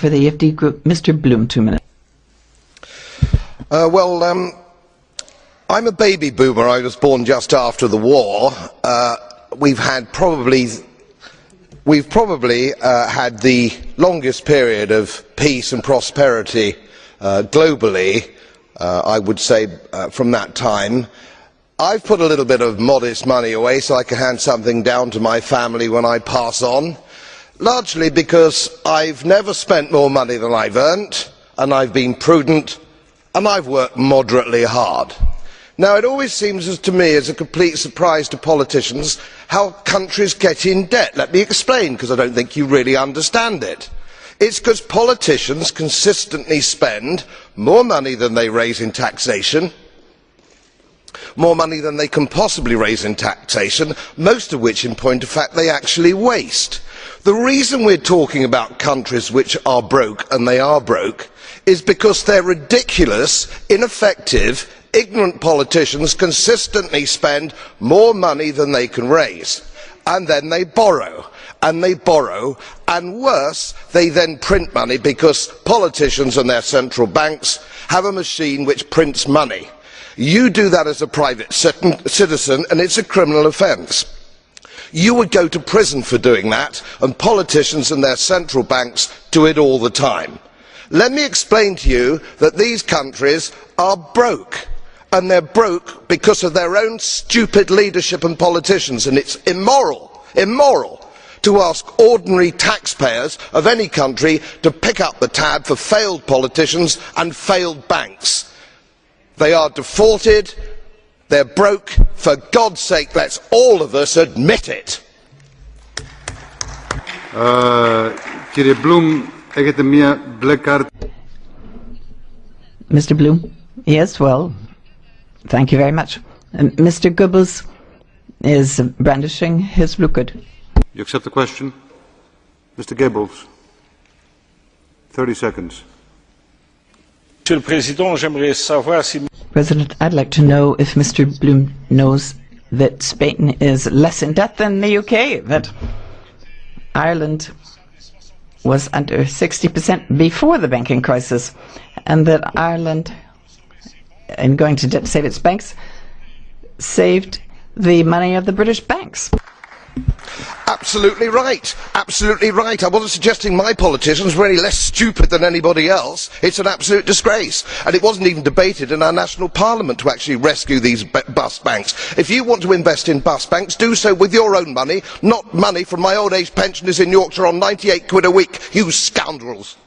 for the EFD Group, Mr. Bloom, 2 minutes. I'm a baby boomer. I was born just after the war. We've probably had the longest period of peace and prosperity globally, I would say, from that time. I've put a little bit of modest money away so I can hand something down to my family when I pass on, largely because I've never spent more money than I've earned, and I've been prudent, and I've worked moderately hard. Now, it always seems to me as a complete surprise to politicians how countries get in debt. Let me explain, because I don't think you really understand it. It's because politicians consistently spend more money than they raise in taxation, more money than they can possibly raise in taxation, most of which, in point of fact, they actually waste. The reason we're talking about countries which are broke, and they are broke, is because they're ridiculous, ineffective, ignorant politicians consistently spend more money than they can raise, and then they borrow, and worse, they then print money because politicians and their central banks have a machine which prints money. You do that as a private citizen and it's a criminal offence. You would go to prison for doing that, and politicians and their central banks do it all the time. Let me explain to you that these countries are broke, and they're broke because of their own stupid leadership and politicians, and it's immoral to ask ordinary taxpayers of any country to pick up the tab for failed politicians and failed banks. They are defaulted, they're broke. For God's sake, let's all of us admit it. Mr. Bloom? Yes, well, thank you very much. Mr. Goebbels is brandishing his blue card. You accept the question? Mr. Goebbels, 30 seconds. President, I'd like to know if Mr. Bloom knows that Spain is less in debt than the UK, that Ireland was under 60% before the banking crisis, and that Ireland, in going to debt to save its banks, saved the money of the British banks. Absolutely right, absolutely right. I wasn't suggesting my politicians were any less stupid than anybody else. It's an absolute disgrace, and it wasn't even debated in our national parliament to actually rescue these bust banks. If you want to invest in bust banks, do so with your own money, not money from my old age pensioners in Yorkshire on 98 quid a week, you scoundrels.